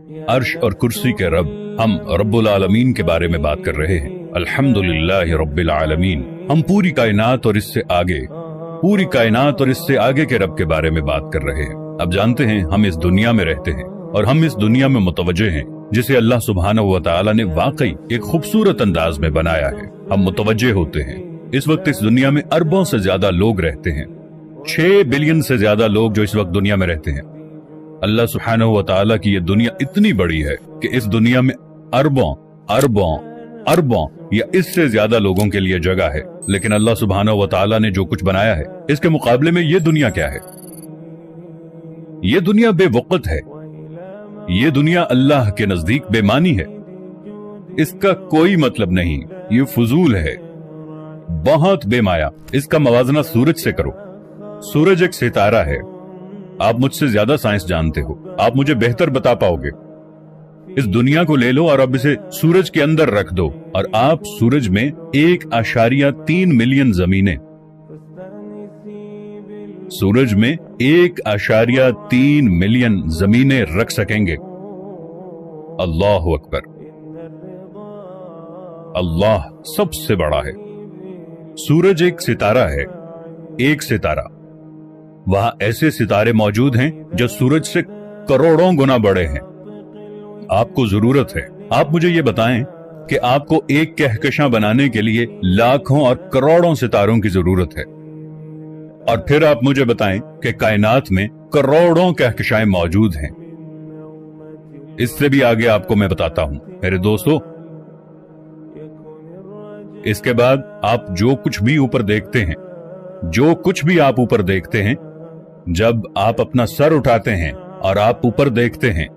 अर्श और कुर्सी के रब, हम रब्बुल आलमीन के बारे में बात कर रहे हैं। अल्हम्दुलिल्लाहि रब्बिल आलमीन। हम पूरी कायनात और इससे आगे के रब के बारे में बात कर रहे हैं। अब जानते हैं हम इस दुनिया में रहते हैं और हम इस दुनिया में मुतवज्जे हैं, जिसे अल्लाह सुब्हानहू व तआला ने वाकई एक खूबसूरत अंदाज में बनाया है। हम मुतवज्जे होते हैं। इस वक्त इस दुनिया में अरबों से ज्यादा लोग रहते हैं, 6 बिलियन से ज्यादा लोग जो इस वक्त दुनिया में रहते हैं। अल्लाह सुब्हानहू व तआला की ये दुनिया इतनी बड़ी है कि इस दुनिया में अरबों या इससे ज्यादा लोगों के लिए जगह है। लेकिन अल्लाह सुब्हानहू व तआला ने जो कुछ बनाया है, इसके मुकाबले में ये दुनिया क्या है? ये दुनिया बेवकूत है। ये दुनिया अल्लाह के नजदीक बेमानी है। इसका कोई मतलब नहीं, ये फजूल है, बहुत बेमाया। इसका मवाजना सूरज से करो। सूरज एक सितारा है। आप मुझसे ज्यादा साइंस जानते हो, आप मुझे बेहतर बता पाओगे। इस दुनिया को ले लो और अब इसे सूरज के अंदर रख दो और आप सूरज में 1.3 मिलियन जमीनें, सूरज में 1.3 मिलियन जमीनें रख सकेंगे। अल्लाह अकबर। अल्लाह सबसे बड़ा है। सूरज एक सितारा है, एक सितारा। वहां ऐसे सितारे मौजूद हैं जो सूरज से करोड़ों गुना बड़े हैं। आपको जरूरत है, आप मुझे ये बताएं कि आपको एक कहकशां बनाने के लिए लाखों और करोड़ों सितारों की जरूरत है, और फिर आप मुझे बताएं कि कायनात में करोड़ों कहकशाएं मौजूद हैं। इससे भी आगे आपको मैं बताता हूं मेरे दोस्तों। इसके बाद आप जो कुछ भी ऊपर देखते हैं, जो कुछ भी आप ऊपर देखते हैं, जब आप अपना सर उठाते हैं और आप ऊपर देखते हैं,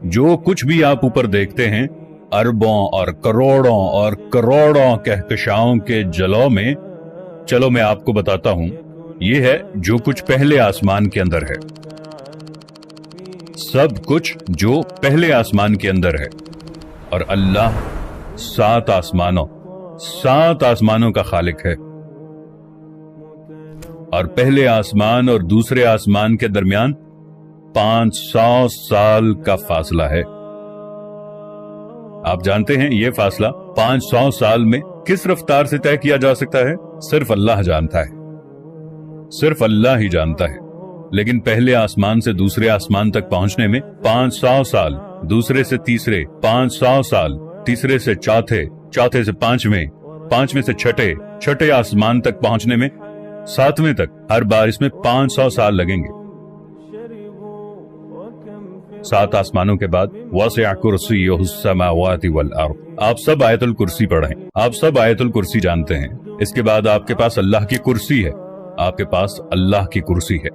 जो कुछ भी आप ऊपर देखते हैं, अरबों और करोड़ों कहकशाओं के जलौ में, चलो मैं आपको बताता हूं, ये है जो कुछ पहले आसमान के अंदर है। सब कुछ जो पहले आसमान के अंदर है। और अल्लाह 7 आसमानों का खालिक है। और पहले आसमान और दूसरे आसमान के दरमियान 500 साल का फासला है। आप जानते हैं यह फासला 500 साल में किस रफ्तार से तय किया जा सकता है? सिर्फ अल्लाह जानता है, सिर्फ अल्लाह ही जानता है। लेकिन पहले आसमान से दूसरे आसमान तक पहुंचने में 500 साल, दूसरे से तीसरे 500 साल, तीसरे से चौथे, चौथे से पांचवें, पांचवें से छठे आसमान तक पहुंचने में, 7वें तक, हर बार इसमें 500 साल लगेंगे। 7 आसमानों के बाद वसिअ कुर्सियुहुस समावाति वल अर्द। आप सब आयतुल कुर्सी पढ़ें, आप सब आयतुल कुर्सी जानते हैं। इसके बाद आपके पास अल्लाह की कुर्सी है, आपके पास अल्लाह की कुर्सी है।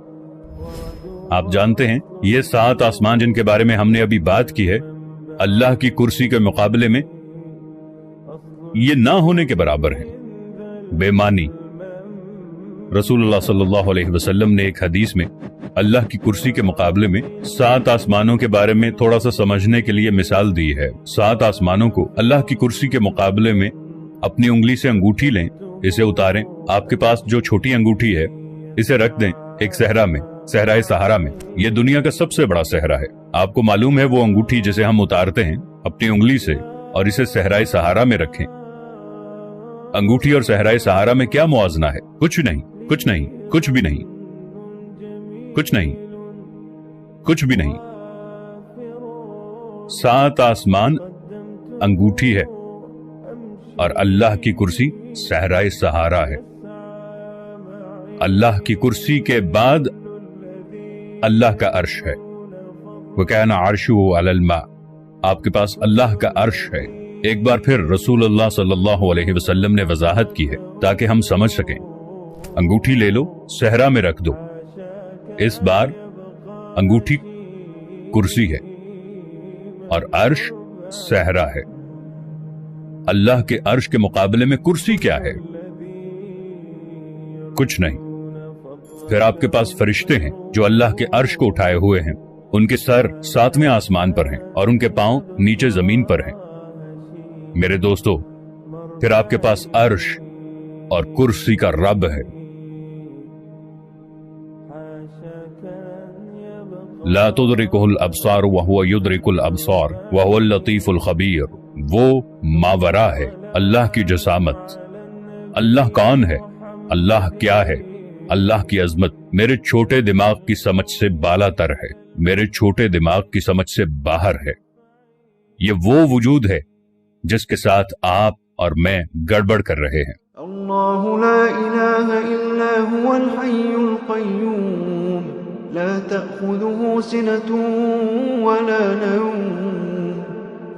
आप जानते हैं ये 7 आसमान जिनके बारे में हमने अभी बात की है, अल्लाह की कुर्सी के मुकाबले में ये ना होने के बराबर है, बेमानी। रसूलुल्लाह सल्लल्लाहु अलैहि वसल्लम ने एक हदीस में अल्लाह की कुर्सी के मुकाबले में 7 आसमानों के बारे में थोड़ा सा समझने के लिए मिसाल दी है। 7 आसमानों को अल्लाह की कुर्सी के मुकाबले में अपनी उंगली से अंगूठी लें, इसे उतारें, आपके पास जो छोटी अंगूठी है इसे रख दें एक सहरा में, सहराए सहारा में। यह दुनिया का सबसे बड़ा सहरा है। आपको मालूम है वो अंगूठी जिसे हम उतारते हैं अपनी उंगली से और इसे सहराए सहारा में रखें। अंगूठी और सहराए सहारा में क्या मुआवजना है? कुछ नहीं, कुछ नहीं, कुछ भी नहीं, कुछ नहीं, कुछ भी नहीं। 7 आसमान अंगूठी है और अल्लाह की कुर्सी सहराए सहारा है। अल्लाह की कुर्सी के बाद अल्लाह का अर्श है। वकाना अर्शुहु अलल मा। आपके पास अल्लाह का अर्श है। एक बार फिर रसूलुल्लाह सल्लल्लाहु अलैहि वसल्लम ने वजाहत की है ताकि हम समझ सकें। अंगूठी ले लो, सहरा में रख दो। इस बार अंगूठी कुर्सी है और अर्श सहरा है। अल्लाह के अर्श के मुकाबले में कुर्सी क्या है? कुछ नहीं। फिर आपके पास फरिश्ते हैं जो अल्लाह के अर्श को उठाए हुए हैं। उनके सर 7वें आसमान पर हैं और उनके पांव नीचे जमीन पर हैं। मेरे दोस्तों, फिर आपके पास अर्श और कुर्सी का रब है। لا تدرکہ الابصار وہو یدرک الابصار وہو اللطیف الخبیر، وہ ماورا ہے، اللہ کی جسامت۔ اللہ کون ہے؟ اللہ کیا ہے؟ اللہ کی عظمت میرے چھوٹے دماغ کی سمجھ سے بالا تر ہے، میرے چھوٹے دماغ کی سمجھ سے باہر ہے۔ یہ وہ وجود ہے جس کے ساتھ آپ اور میں گڑبڑ کر رہے ہیں۔ اللہ لا الہ الا هو الحی القیوم لا تأخذه سنة ولا نوم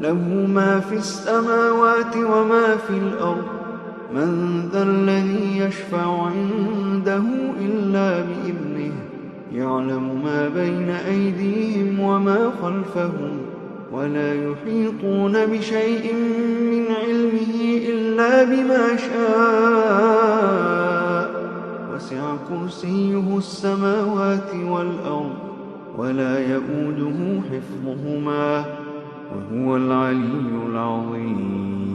له ما في السماوات وما في الأرض من ذا الذي يشفع عنده إلا بإذنه يعلم ما بين أيديهم وما خلفهم ولا يحيطون بشيء من علمه إلا بما شاء وسع كرسيه السماوات والأرض ولا يؤوده حفظهما وهو العلي العظيم۔